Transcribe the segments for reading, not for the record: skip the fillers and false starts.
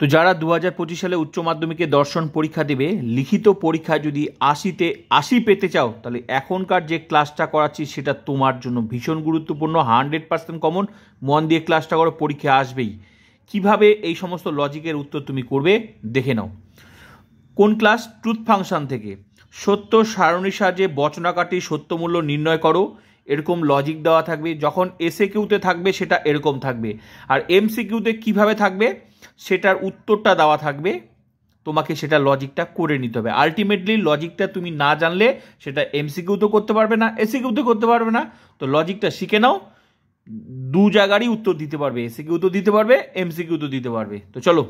তো যারা 2025 সালে উচ্চ মাধ্যমিকে দর্শন পরীক্ষা দেবে, লিখিত পরীক্ষায় যদি 80-তে 80 পেতে চাও, তাহলে এখনকার যে ক্লাসটা করাচ্ছি সেটা তোমার জন্য ভীষণ গুরুত্বপূর্ণ। 100% কমন, মন দিয়ে ক্লাসটা করো, পরীক্ষা আসবেই। কিভাবে এই সমস্ত লজিকের উত্তর তুমি করবে দেখে নাও। কোন ক্লাস? ট্রুথ ফাংশন থেকে। সত্য সারণীর সাহায্যে বচনাকারটি সত্যমূল্য নির্ণয় করো, এরকম লজিক দেওয়া থাকবে। যখন এসএকিউতে থাকবে সেটা এরকম থাকবে, আর এমসিকিউতে কিভাবে থাকবে সেটার উত্তরটা দেওয়া থাকবে, তোমাকে সেটা লজিকটা করে নিতে হবে। আলটিমেটলি লজিকটা তুমি না জানলে সেটা এমসিকিউতে করতে পারবে না, এসিকিউতে করতে পারবে না। তো লজিকটা শিখে নাও, দু জায়গারই উত্তর দিতে পারবে, এসিকিউতে দিতে পারবে, এমসিকিউতে দিতে পারবে। তো চলো,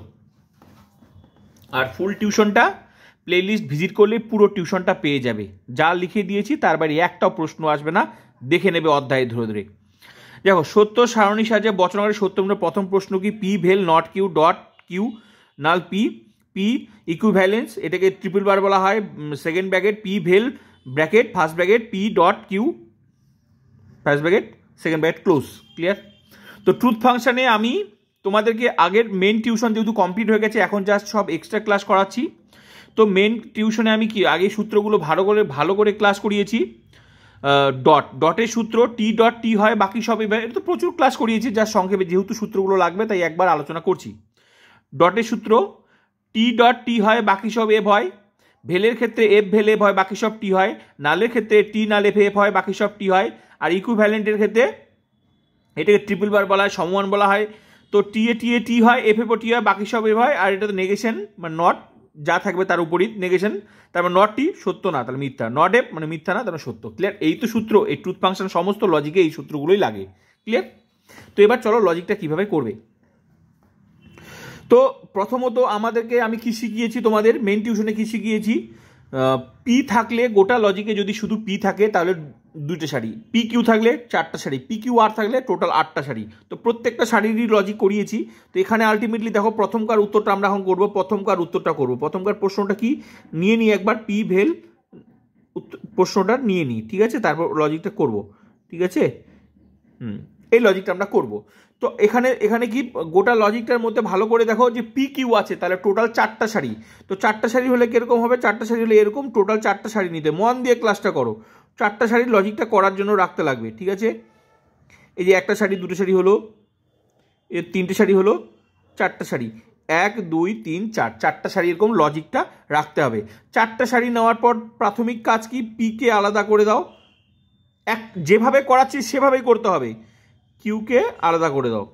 আর ফুল টিউশনটা প্লেলিস্ট ভিজিট করলে পুরো টিউশনটা পেয়ে যাবে। যা লিখে দিয়েছি তার বাইরে একটাও প্রশ্ন আসবে না, দেখে নেবে অধ্যায় ধরে ধরে। দেখো, সত্য সারণীর সাহায্যে বচনাকারে সত্যমূল্য প্রথম প্রশ্ন কি? P well not Q dot Q null P. P equivalence, এটাকে ট্রিপল বার বলা হয়। Second bracket P vel bracket first bracket P dot Q first bracket second bracket close. Clear? তো ট্রুথ ফাংশনে আমি তোমাদেরকে আগের মেন টিউশন যেহেতু complete হয়ে গেছে, এখন জাস্ট সব এক্সট্রা ক্লাস করাচ্ছি। তো মেন টিউশনে আমি কি আগে সূত্রগুলো ভালো করে ক্লাস করিয়েছি। ডটের সূত্র টি ডট টি হয়, বাকি সব এবার এটা তো প্রচুর ক্লাস করিয়েছি, যার সংক্ষেপে যেহেতু সূত্রগুলো লাগবে তাই একবার আলোচনা করছি। ডটের সূত্র টি ডট টি হয়, বাকি সব এফ হয়। ভেলের ক্ষেত্রে এফ ভেল এফ হয়, বাকি সব টি হয়। নালের ক্ষেত্রে টি নাল এফ এফ হয়, বাকি সব টি হয়। আর ইকুইভ্যালেন্টের ক্ষেত্রে এটাকে ট্রিপল বার বলা হয়, সমমান বলা হয়। তো টি এ টি হয়, এফ এফ টি হয়, বাকি সব এফ হয়। আর এটা তো নেগেশন বা নট, যা থাকবে তার উপরই নেগেশন, তারপর নট টি সত্য না তাহলে মিথ্যা, নট এফ মানে মিথ্যা না তাহলে সত্য। ক্লিয়ার? এই তো সূত্র, এই ট্রুথ ফাংশন সমস্ত লজিকে এই সূত্রগুলোই লাগে। ক্লিয়ার? তো এবার চলো লজিকটা কিভাবে করবে। তো প্রথমত আমাদেরকে আমি কি শিখিয়েছি, তোমাদের মেন টিউশনে কি শিখিয়েছি? পি থাকলে গোটা লজিকে যদি শুধু পি থাকে তাহলে দুইটা সারি, পি কিউ থাকলে চারটা সারি, পি কিউ আর থাকলে টোটাল 8টা সারি। তো প্রত্যেকটা সারিরই লজিক করিয়েছি। তো এখানে আলটিমেটলি দেখো, প্রথমকার উত্তরটা আমরা এখন করবো। প্রথমকার উত্তরটা করবো। প্রথমকার প্রশ্নটা কি নিয়ে নিই একবার, পি ভেল প্রশ্নটা নিয়ে নিই, ঠিক আছে? তারপর লজিকটা করব, ঠিক আছে? এই লজিকটা আমরা করব। তো এখানে কি গোটা লজিকটার মধ্যে ভালো করে দেখো যে পি কিউ আছে, তাহলে টোটাল 4টা সারি। তো 4টা সারি হলে কিরকম হবে? 4টা সারি হলে এরকম, টোটাল 4টা সারি নিতে মন দিয়ে ক্লাসটা করো। 4টা সারির লজিকটা করার জন্য রাখতে লাগবে, ঠিক আছে? এই যে একটা সারি, দুটো সারি হলো, এর 3টে সারি হলো, 4টা সারি, 1 2 3 4, 4টা সারি এরকম লজিকটা রাখতে হবে। 4টা সারি নেওয়ার পর প্রাথমিক কাজ কি? পি কে আলাদা করে দাও। যেভাবে করাচ্ছি সেভাবেই করতে হবে। কিউকে আলাদা করে দাও।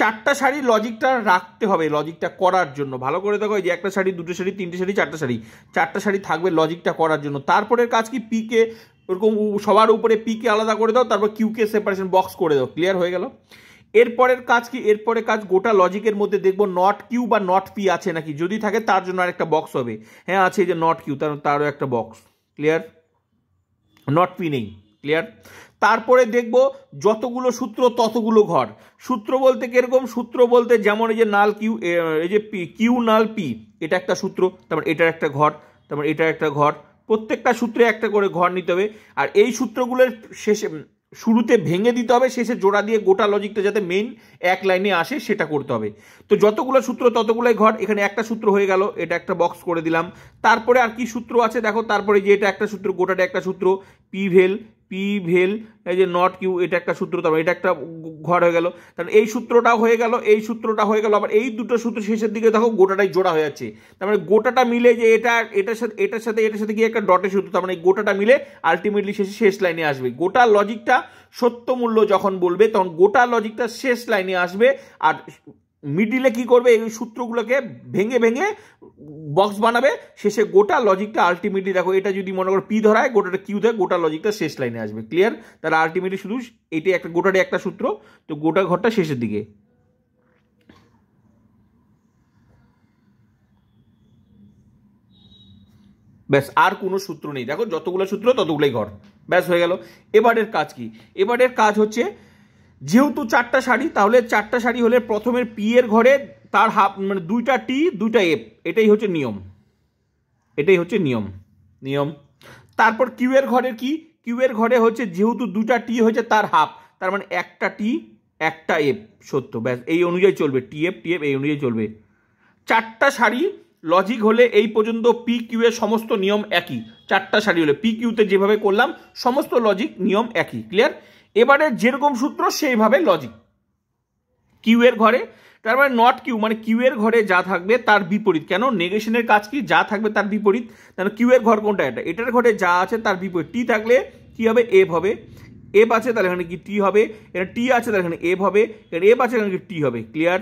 4টা সারি লজিকটা রাখতে হবে লজিকটা করার জন্য। ভালো করে দেখো, এই যে একটা সারি, দুটো সারি, 3টে সারি, 4টা সারি, 4টা সারি থাকবে লজিকটা করার জন্য। তারপরের কাজ কি? পি কে ওরকম সবার উপরে পি কে আলাদা করে দাও, তারপর কিউ কে সেপারেশন বক্স করে দাও। ক্লিয়ার হয়ে গেল? এরপরের কাজ কি? এরপরের কাজ গোটা লজিকের মধ্যে দেখবো নট কিউ বা নট পি আছে নাকি। যদি থাকে তার জন্য আরেকটা বক্স হবে। হ্যাঁ আছে, এই যে নট কিউ, তারও একটা বক্স। ক্লিয়ার? নট পি নেই। ক্লিয়ার? তারপরে দেখব যতগুলো সূত্র ততগুলো ঘর। সূত্র বলতে কিরকম? সূত্র বলতে যেমন এই যে নাল কিউ, এই যে পি কিউ নাল পি, এটা একটা সূত্র, তারপর এটার একটা ঘর, তারপর এটার একটা ঘর। প্রত্যেকটা সূত্রে একটা করে ঘর নিতে হবে। আর এই সূত্রগুলোর শেষে শুরুতে ভেঙে দিতে হবে, শেষে জোড়া দিয়ে গোটা লজিকটা যাতে মেইন এক লাইনে আসে সেটা করতে হবে। তো যতগুলো সূত্র ততগুলোই ঘর। এখানে একটা সূত্র হয়ে গেল, এটা একটা বক্স করে দিলাম। তারপরে আর কি সূত্র আছে দেখো, তারপরে যে এটা একটা সূত্র, গোটাটা একটা সূত্র, পি ভেল এই যে নট কিউ, এটা একটা সূত্র, তারপর এটা একটা ঘর হয়ে গেল। তাহলে এই সূত্রটাও হয়ে গেল, এই সূত্রটা হয়ে গেল। আবার এই দুটো সূত্র শেষের দিকে দেখো গোটাটাই জোড়া হয়ে যাচ্ছে। তার মানে গোটাটা মিলে যে এটার সাথে গিয়ে একটা ডটের সূত্র, তার মানে গোটাটা মিলে আলটিমেটলি শেষ লাইনে আসবে। গোটা লজিকটা সত্য মূল্য যখন বলবে তখন গোটা লজিকটা শেষ লাইনে আসবে। আর মিডিলে কি করবে? এই সূত্রগুলোকে ভেঙে ভেঙে বক্স বানাবে, শেষে গোটা লজিকটা আলটিমেটলি দেখো, এটা যদি মনে করো পি ধরায়, গোটাটা কিউ ধরে, গোটা লজিকটা শেষ লাইনে আসবে। ক্লিয়ার? তাহলে আলটিমেটলি শুধু এইটাই একটা, গোটাটা একটা সূত্র, তো গোটা ঘরটা শেষের দিকে। ব্যাস, আর কোনো সূত্র নেই। দেখো যতগুলো সূত্র ততগুলোই ঘর, ব্যাস হয়ে গেল। এবারের কাজ কি? এবারের কাজ হচ্ছে, যেহেতু 4টা সারি, তাহলে 4টা সারি হলে প্রথমের পি এর ঘরে তার হাফ মানে 2টা টি 2টা এফ, এটাই হচ্ছে নিয়ম, এটাই হচ্ছে নিয়ম। তারপর কিউ এর ঘরে কি? কিউ এর ঘরে হচ্ছে যেহেতু 2টা টি হয়েছে তার হাফ, তার মানে একটা টি একটা এফ সত্য, ব্যাস এই অনুযায়ী চলবে, টিএফ এই অনুযায়ী চলবে। 4টা সারি লজিক হলে এই পর্যন্ত পি কিউ এর সমস্ত নিয়ম একই। 4টা সারি হলে পি কিউতে যেভাবে করলাম সমস্ত লজিক নিয়ম একই। ক্লিয়ার? এবারে যেরকম সূত্র সেইভাবে লজিক। কিউ এর ঘরে, তারপরে নট কিউ মানে কিউ এর ঘরে যা থাকবে তার বিপরীত। কেন? নেগেশনের কাজ কি? যা থাকবে তার বিপরীত। তাহলে কিউ এর ঘর কোনটা? এটার ঘরে যা আছে তার বিপরীত। টি থাকলে কি হবে? এফ হবে। এফ আছে তাহলে এখানে কি টি হবে। এটা টি আছে তাহলে এখানে এফ হবে। এটা এফ আছে এখানে কি টি হবে। ক্লিয়ার?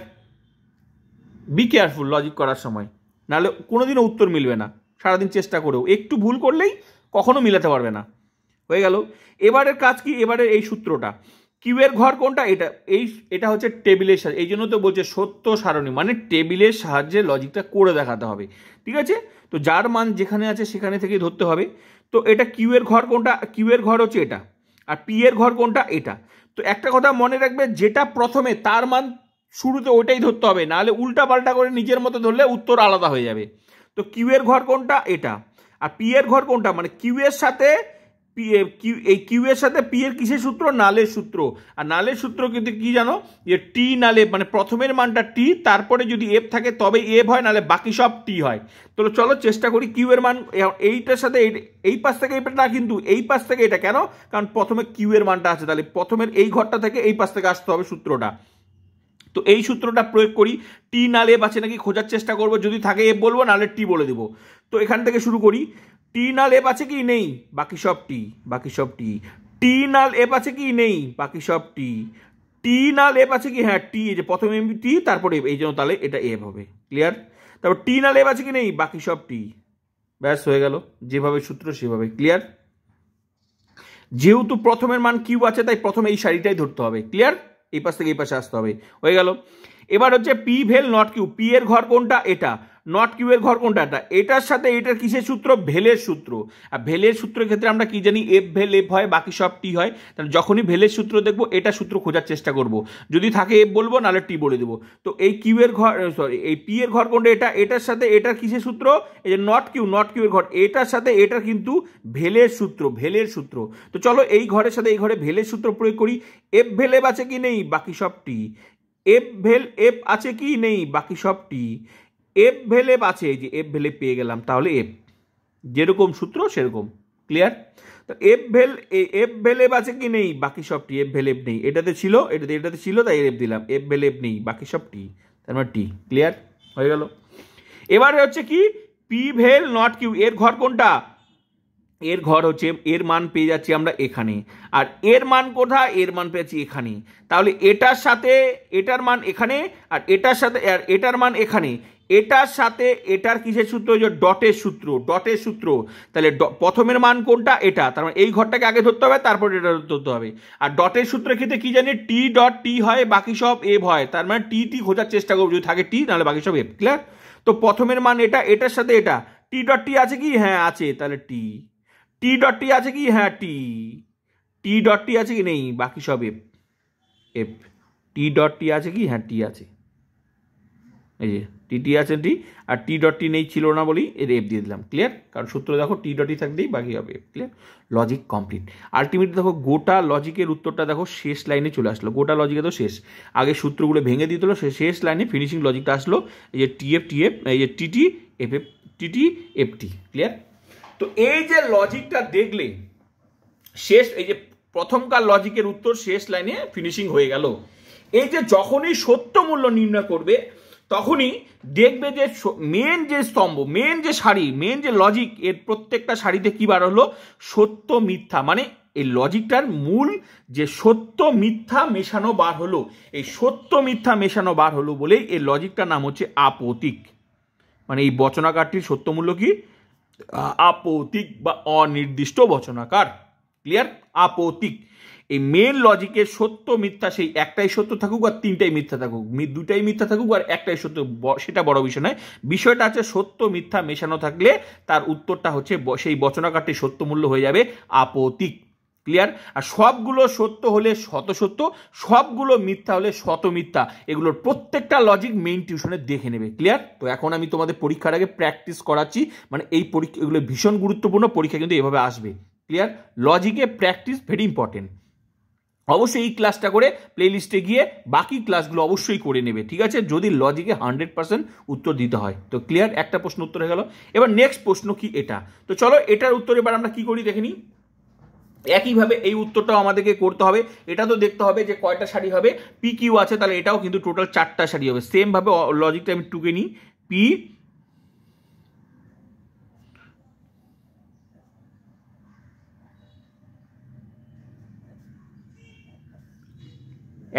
বি কেয়ারফুল লজিক করার সময়, নাহলে কোনোদিনও উত্তর মিলবে না। সারাদিন চেষ্টা করেও একটু ভুল করলেই কখনো মিলাতে পারবে না। হয়ে গেল। এবারের কাজ কি? এবারে এই সূত্রটা, কিউ এর ঘর কোনটা? এটা হচ্ছে টেবিলের সাহায্যে, এই জন্য তো বলছে সত্য সারণী মানে টেবিলের সাহায্যে লজিকটা করে দেখাতে হবে। ঠিক আছে? তো যার মান যেখানে আছে সেখানে থেকেই ধরতে হবে। তো এটা কিউ এর ঘর কোনটা? কিউ এর ঘর হচ্ছে এটা, আর পি এর ঘর কোনটা? এটা। তো একটা কথা মনে রাখবে, যেটা প্রথমে তার মান শুরুতে ওইটাই ধরতে হবে, নাহলে উল্টা পাল্টা করে নিজের মতো ধরলে উত্তর আলাদা হয়ে যাবে। তো কিউ এর ঘর কোনটা? এটা। আর পি এর ঘর কোনটা? মানে কিউ এর সাথে এই কিউ এর সাথে পি এর কিসের সূত্র? নালের সূত্র। আর নালের সূত্র কিন্তু কি জানো? যে টি নালে মানে প্রথমের মানটা টি, তারপরে যদি এফ থাকে তবে এফ হয়, নালে বাকি সব টি হয়। তো চলো চেষ্টা করি। কিউ এর মান এইটার সাথে এই পাশ থেকে এইটা না, কিন্তু এই পাশ থেকে এটা। কেন? কারণ প্রথমে কিউ এর মানটা আছে, তাহলে প্রথমের এই ঘরটা থেকে এই পাশ থেকে আসতে হবে সূত্রটা। তো এই সূত্রটা প্রয়োগ করি। টি নালে এফ আছে নাকি খোঁজার চেষ্টা করবো, যদি থাকে এফ বলবো, নাহলে টি বলে দিব। তো এখান থেকে শুরু করি। টি নাল এফ আছে কি? নেই, বাকি সব টি, বাকি সব টি। টি নাল এফ আছে কি? নেই, বাকি সব টি। টি নাল এফ আছে কি? হ্যাঁ টি, এই যে প্রথমে টি তারপরে এফ, এই জন্য তাহলে এটা এফ হবে। ক্লিয়ার? তারপর টি নাল এফ আছে কি? নেই, বাকি সব টি। ব্যাস হয়ে গেল, যেভাবে সূত্র সেভাবে। ক্লিয়ার? যেহেতু প্রথমের মান কিউ আছে তাই প্রথমে এই সারিটাই ধরতে হবে। ক্লিয়ার? এই পাশ থেকে এই পাশে আসতে হবে। হয়ে গেল। এবার হচ্ছে P well not Q. P এর ঘর কোনটা? এটা। নট কিউ এর ঘর কোনটা? এটা। এটার সাথে এটার কিসের সূত্র? ভেলের সূত্র। আর ভেলের সূত্রের ক্ষেত্রে আমরা কি জানি? এফ ভেল এফ হয়, বাকি সব টি হয়। তাহলে যখনই ভেলের সূত্র দেখবো এটা সূত্র খোঁজার চেষ্টা করব, যদি থাকে এফ বলবো, নাহলে টি বলে দেবো। তো এই কিউ এর ঘর, সরি এই পি এর ঘর কোনটা? এটা। এটার সাথে এটার কিসের সূত্র? এই যে নট কিউ, নট কিউ এর ঘর, এটার সাথে এটার কিন্তু ভেলের সূত্র, ভেলের সূত্র। তো চলো এই ঘরের সাথে এই ঘরে ভেলের সূত্র প্রয়োগ করি। এফ ভেল এফ আছে কি? নেই, বাকি সব টি। এফ ভেল এফ আছে কি? নেই, বাকি সব টি। এফ ভেল এফ আছে, এই যে এফ ভেল এফ পেয়ে গেলাম, তাহলে এফ যেরকম সূত্র সেরকম। ক্লিয়ার? তো এফ ভেল এফ আছে কি? নেই, বাকি সব টি। এফ ভেল এফ নেই, এটাতে ছিল, এটাতে ছিল তাই এফ দিলাম। এফ ভেল এফ নেই, বাকি সব টি, তার মানে টি। ক্লিয়ার? হয়ে গেল। এবারে হচ্ছে কি? P well not Q. এর ঘর কোনটা? এর ঘর হচ্ছে, এর মান পেয়ে যাচ্ছি আমরা এখানে, আর এর মান কোথায়? এর মান পেয়েছি এখানে। তাহলে এটার সাথে এটার মান এখানে, আর এটার সাথে আর এটার মান এখানে। এটার সাথে এটার কিসের সূত্র? যে ডটের সূত্র, ডটের সূত্র। তাহলে প্রথমের মান কোনটা? এটা। তার মানে এই ঘরটাকে আগে ধরতে হবে, তারপর এটা ধরতে হবে। আর ডটের সূত্রের ক্ষেত্রে কি জানি? টি ডট টি হয়, বাকি সব এফ হয়। তার মানে টি টি খোঁজার চেষ্টা করবো, যদি থাকে টি, নাহলে বাকি সব এফ। ক্লিয়ার? তো প্রথমের মান এটা, এটার সাথে এটা। টি ডট টি আছে কি? হ্যাঁ আছে, তাহলে টি। টি ডট টি আছে কি? হ্যাঁ টি। টি ডট টি আছে কি? নেই, বাকি সব এফ, এফ। টি ডট টি আছে কি? হ্যাঁ টি আছে, এই যে টি টি আছে টি, আর টি ডট টি নেই, ছিল না বলি এর এফ দিয়ে দিলাম। ক্লিয়ার? কারণ সূত্র দেখো টি ডট টি থাকলেই বাকি হবে F. Clear? Logic complete. Ultimately দেখো গোটা লজিকের উত্তরটা দেখো শেষ লাইনে চলে আসলো। গোটা লজিকে তো শেষ, আগে সূত্রগুলো ভেঙে দিতে হলো, শেষ লাইনে ফিনিশিং লজিকটা আসলো। এই যে টিএফ টিএফ, এই যে TT F F, TT F T. Clear? তো এই যে লজিকটা দেখলে শেষ, এই যে প্রথমকার লজিকের উত্তর শেষ লাইনে ফিনিশিং হয়ে গেল। এই যে যখনই সত্য মূল্য নির্ণয় করবে তখনই দেখবে যে মেন যে স্তম্ভ, মেন যে সারি, মেন যে লজিক, এর প্রত্যেকটা সারিতে কি বার হলো? সত্য মিথ্যা, মানে এই লজিকটার মূল যে সত্য মিথ্যা মেশানো বার হলো। এই সত্য মিথ্যা মেশানো বার হলো বলেই এই লজিকটার নাম হচ্ছে আপৌতিক। মানে এই বচনাকারটির সত্য মূল্য কি? আপৌতিক বা অনির্দিষ্ট বচনাকার। ক্লিয়ার? আপৌতিক। এই মেন লজিকের সত্য মিথ্যা সেই একটাই সত্য থাকুক আর তিনটাই মিথ্যা থাকুক, দুটাই মিথ্যা থাকুক আর একটাই সত্য, সেটা বড় বিষয় নয়। বিষয়টা আছে সত্য মিথ্যা মেশানো থাকলে তার উত্তরটা হচ্ছে, সেই বচনাকারটির সত্য মূল্য হয়ে যাবে আপৌতিক। ক্লিয়ার? আর সবগুলো সত্য হলে শত সত্য, সবগুলো মিথ্যা হলে শত মিথ্যা। এগুলোর প্রত্যেকটা লজিক মেইন টিউশনে দেখে নেবে। ক্লিয়ার? তো এখন আমি তোমাদের পরীক্ষার আগে প্র্যাকটিস করাচ্ছি, মানে এই পরীক্ষা, এগুলো ভীষণ গুরুত্বপূর্ণ, পরীক্ষা কিন্তু এভাবে আসবে। ক্লিয়ার? লজিকে প্র্যাকটিস ভেরি ইম্পর্টেন্ট। অবশ্যই এই ক্লাসটা করে প্লেলিস্টে গিয়ে বাকি ক্লাসগুলো অবশ্যই করে নেবে, ঠিক আছে, যদি লজিকে 100% উত্তর দিতে হয়। তো ক্লিয়ার, একটা প্রশ্ন উত্তর হয়ে গেল। এবার নেক্সট প্রশ্ন কি এটা, তো চলো এটার উত্তর এবার আমরা কি করি দেখে নিই। একইভাবে এই উত্তরটাও আমাদেরকে করতে হবে। এটা তো দেখতে হবে যে কয়টা সারি হবে, পি কিউ আছে, তাহলে এটাও কিন্তু টোটাল 4টা সারি হবে। সেমভাবে লজিকটা আমি টুকে নিই, পি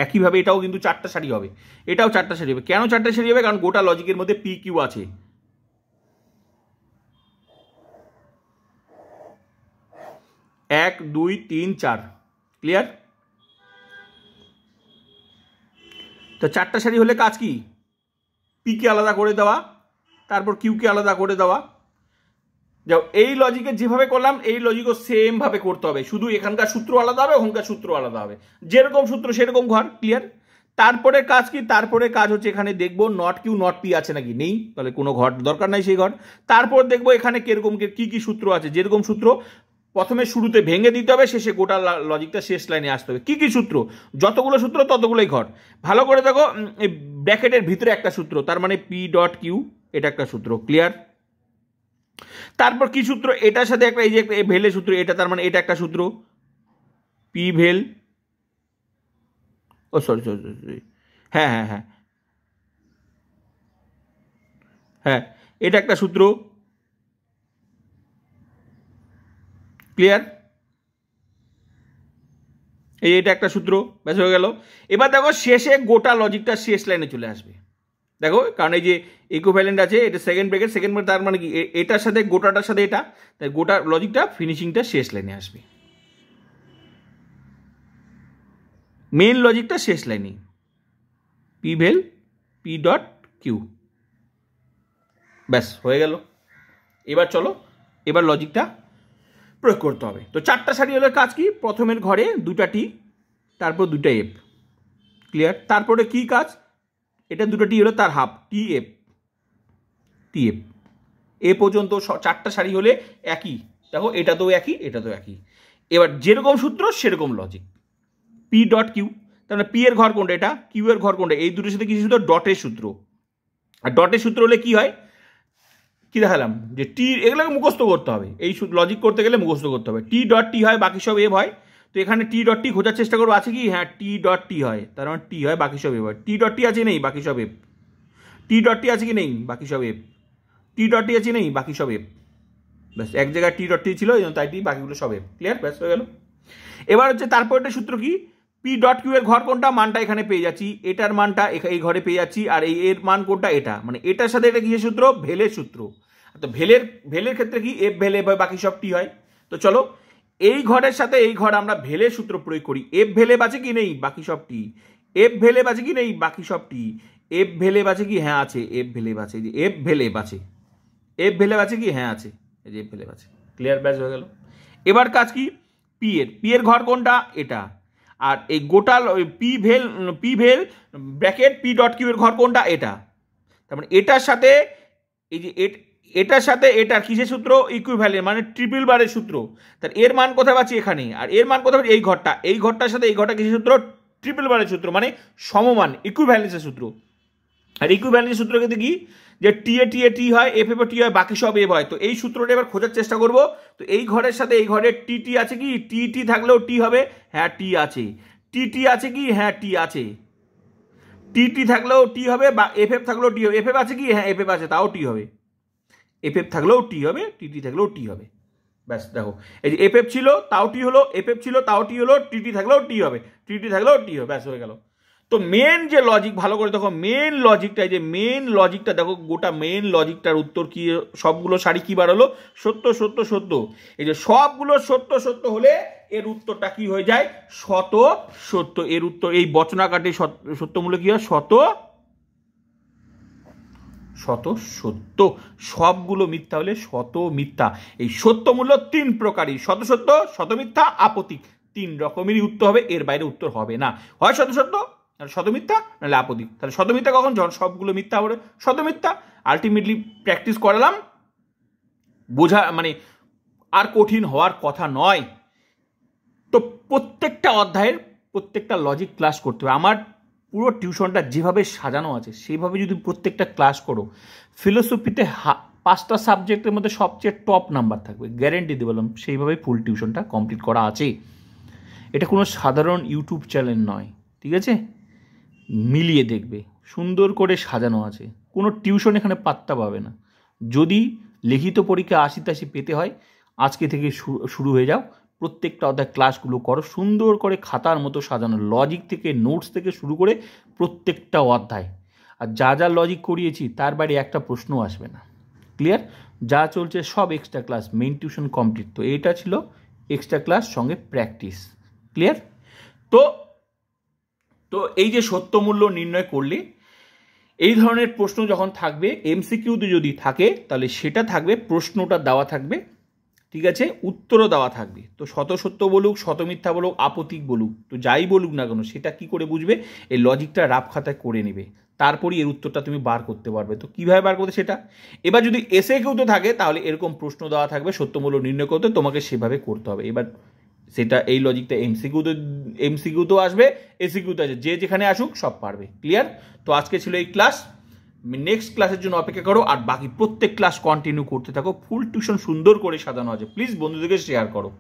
একইভাবে এটাও কিন্তু 4টা সারি হবে, এটাও 4টা সারি হবে। কেন 4টা সারি হবে? কারণ গোটা লজিকের মধ্যে পি কিউ আছে। 1 2 3 4, ক্লিয়ার। তো 4টা সারি হলে কাজ কি? পি কে আলাদা করে দেওয়া, তারপর কিউ কে আলাদা করে দেওয়া। যাও, এই লজিকে যেভাবে করলাম এই লজিকও সেম ভাবে করতে হবে, শুধু এখানকার সূত্র আলাদা হবে, ওখানকার সূত্র আলাদা হবে, যেরকম সূত্র সেরকম ঘর, ক্লিয়ার। তারপরে কাজ কি? তারপরে কাজ হচ্ছে এখানে দেখবো নট কিউ নট পি আছে নাকি, নেই, তাহলে কোনো ঘর দরকার নাই সেই ঘর। তারপর দেখবো এখানে কিরকম কি কি সূত্র আছে, যেরকম সূত্র প্রথমে শুরুতে ভেঙে দিতে হবে, শেষে গোটা লজিকটা শেষ লাইনে আসতে হবে। কি কি সূত্র? যতগুলো সূত্র ততগুলোই ঘর। ভালো করে দেখো, এই ব্র্যাকেটের ভিতরে একটা সূত্র, তার মানে পি ডট কিউ, এটা একটা সূত্র, ক্লিয়ার। তারপর কি সূত্র? এটার সাথে একটা, এই যে একটা ভেলের সূত্র, এটা তার মানে এটা একটা সূত্র, পি ভেল, ও সরি সরি সরি, হ্যাঁ হ্যাঁ হ্যাঁ হ্যাঁ, এটা একটা সূত্র, ক্লিয়ার। এটা একটা সূত্র, ব্যাস হয়ে গেল। এবার দেখো শেষে গোটা লজিকটা শেষ লাইনে চলে আসবে, দেখো, কারণ এই যে ইকুইভ্যালেন্ট আছে, এটা সেকেন্ড ব্র্যাকেট, সেকেন্ড ব্র্যাকেট, তার মানে কি এটার সাথে গোটাটার সাথে এটা, তাই গোটা লজিকটা ফিনিশিংটা শেষ লাইনে আসবে, মেন লজিকটা শেষ লাইনে, পি ভেল পি ডট কিউ, ব্যাস হয়ে গেল। এবার চলো, এবার লজিকটা প্রয়োগ করতে হবে। তো 4টা সারি হলে কাজ কি? প্রথমের ঘরে 2টা টি, তারপর 2টা এফ, ক্লিয়ার। তারপরে কি কাজ? এটা 2টা টি হলো তার half, T F, T F, এ পর্যন্ত 4টা সারি হলে একই, দেখো এটা তো একই, এটা তো একই। এবার যেরকম সূত্র সেরকম লজিক, পি ডট কিউ, তার মানে পি এর ঘর কোনটা, এটা, কিউ এর ঘর কোনটা, এই দুটোর সাথে কি সূত্র? ডটের সূত্র। আর ডটের সূত্র হলে কি হয়? কি দেখালাম যে টি, এগুলোকে মুখস্থ করতে হবে, এই লজিক করতে গেলে মুখস্থ করতে হবে। টি ডট টি হয়, বাকি সব এফ হয়। তো এখানে টি ডট টি খোঁজার চেষ্টা করবো, আছে কি? হ্যাঁ, টি ডট টি হয়, তার মানে টি হয়, বাকি সব এফ হয়। টি ডট টি আছে নেই, বাকি সব এফ। টি ডট টি আছে কি নেই, বাকি সব এফ। টি ডট টি আছে নেই, বাকি সব এফ। ব্যাস, এক জায়গায় টি ডট টি ছিল, তাই টি, বাকিগুলো সব এফ, ক্লিয়ার, ব্যাস হয়ে গেল। এবার হচ্ছে তারপর একটা সূত্র কি? পি ডট কিউ এর ঘর কোনটা, মানটা এখানে পেয়ে যাচ্ছি, এটার মানটা এই ঘরে পেয়ে যাচ্ছি, আর এই এর মান কোনটা, এটা, মানে এটার সাথে এটা কিসের সূত্র? ভেলের সূত্র। তো ভেলের ক্ষেত্রে কি? এফ ভেলে হয়, বাকি সব টি হয়। তো চলো, এই ঘরের সাথে এই ঘর আমরা ভেলের সূত্র প্রয়োগ করি। এফ ভেলে বাঁচে কি? নেই, বাকি সব টি। এফ ভেলে বাঁচে কি? নেই, বাকি সব টি। এফ ভেলে বাঁচে কি? হ্যাঁ আছে, এফ ভেলে বাঁচে, যে এফ ভেলে বাঁচে, এফ ভেলে বাঁচে কি? হ্যাঁ আছে, এই যে এফ ভেলে বাঁচে, ক্লিয়ার, ব্যাস হয়ে গেল। এবার কাজ কি? পি এর ঘর কোনটা? এটা। আর এই গোটা P vel bracket P dot Q এর ঘর কোনটা? এটা। তার মানে এটার সাথে এই যে এটার সাথে এটার কিসের সূত্র? ইকুইভ্যালেন্ট, মানে ট্রিপল বারের সূত্র। তার এর মান কোথায় পাচ্ছি? এখানে। আর এর মান কোথায়? এই ঘরটা, এই ঘরটার সাথে এই ঘরটা কিসের সূত্র? ট্রিপল বারের সূত্র, মানে সমমান, ইকুইভ্যালেন্সের সূত্র। আর ইকুইভ্যালেন্সের সূত্র কিন্তু কি? যে টি এ টি হয়, এফ এ টি হয়, বাকি সব এফ হয়। তো এই সূত্রটা এবার খোঁজার চেষ্টা করব। তো এই ঘরের সাথে এই ঘরের টি আছে কি? টি থাকলেও টি হবে, হ্যাঁ টি আছে। টি আছে কি? হ্যাঁ টি আছে। টি থাকলেও টি হবে, বা এফ থাকলেও টি হবে। এফ আছে কি? হ্যাঁ এফ আছে, তাও টি হবে। এফ থাকলেও টি হবে, টি থাকলেও টি হবে। ব্যাস দেখো, এই যে এফ ছিল তাও টি হলো, এফ ছিল তাও টি হলো, টি থাকলেও টি হবে, টি থাকলেও টি হবে, ব্যাস হয়ে গেল। তো মেন যে লজিক, ভালো করে দেখো মেন লজিকটা, এই যে মেন লজিকটা দেখো, গোটা মেন লজিকটার উত্তর কি? সবগুলো সারি কি বার হলো? সত্য সত্য সত্য। এই যে সবগুলো সত্য সত্য হলে এর উত্তরটা কি হয়ে যায়? শত সত্য। এর উত্তর এই বচনাকাটে সত্যমূল্য কি হয়? শত সত্য। সবগুলো মিথ্যা হলে শত মিথ্যা। এই সত্য মূল্য 3 প্রকারই, শত সত্য, শত মিথ্যা, আপতিক, 3 রকমেরই উত্তর হবে, এর বাইরে উত্তর হবে না। হয় শত সত্য, শত মিথ্যা, নাহলে আপতিক। তাহলে শত মিথ্যা কখন? যখন সবগুলো মিথ্যা হবে, শত মিথ্যা। আলটিমেটলি প্র্যাকটিস করালাম, বোঝা মানে আর কঠিন হওয়ার কথা নয়। তো প্রত্যেকটা অধ্যায়ের প্রত্যেকটা লজিক ক্লাস করতে হবে। আমার পুরো টিউশনটা যেভাবে সাজানো আছে সেইভাবে যদি প্রত্যেকটা ক্লাস করো, ফিলোসফিতে 5টা সাবজেক্টের মধ্যে সবচেয়ে টপ নাম্বার থাকবে, গ্যারেন্টি দিয়ে বললাম। সেইভাবে ফুল টিউশনটা কমপ্লিট করা আছে। এটা কোনো সাধারণ ইউটিউব চ্যানেল নয়, ঠিক আছে? মিলিয়ে দেখবে, সুন্দর করে সাজানো আছে, কোনো টিউশন এখানে পাত্তা পাবে না। যদি লিখিত পরীক্ষা 80-80 পেতে হয়, আজকে থেকে শুরু হয়ে যাও, প্রত্যেকটা অধ্যায় ক্লাসগুলো করো, সুন্দর করে খাতার মতো সাজানো, লজিক থেকে নোটস থেকে শুরু করে প্রত্যেকটা অধ্যায়। আর যা যা লজিক করিয়েছি তার বাইরে একটা প্রশ্ন আসবে না। ক্লিয়ার? যা চলছে সব extra class, main tuition complete. তো এটা ছিল এক্সট্রা ক্লাস সঙ্গে প্র্যাকটিস। ক্লিয়ার? তো এই যে সত্যমূল্য নির্ণয় করলে, এই ধরনের প্রশ্ন যখন থাকবে এমসিকিউতে যদি থাকে তাহলে সেটা থাকবে, প্রশ্নটা দেওয়া থাকবে, ঠিক আছে, উত্তরও দেওয়া থাকবে। তো শত সত্য বলুক, শত মিথ্যা বলুক, আপতিক বলুক, তো যাই বলুক না কেন, সেটা কি করে বুঝবে? এই লজিকটা রাফ খাতায় করে নেবে, তারপরই এর উত্তরটা তুমি বার করতে পারবে। তো কীভাবে বার করতে সেটা, এবার যদি এসে কেউ তো থাকে তাহলে এরকম প্রশ্ন দেওয়া থাকবে, সত্যমূল্য নির্ণয় করতে তোমাকে সেভাবে করতে হবে। এবার সেটা এই লজিকটা এমসিকিউতেও আসবে, এসিকিউতে আসবে, যে যেখানে আসুক সব পারবে। ক্লিয়ার? তো আজকে ছিল এই ক্লাস, নেক্সট ক্লাসের জন্য অপেক্ষা করো, আর বাকি প্রত্যেক ক্লাস কন্টিনিউ করতে থাকো। ফুল টিউশন সুন্দর করে সাজানো আছে, প্লিজ বন্ধুদেরকে শেয়ার করো।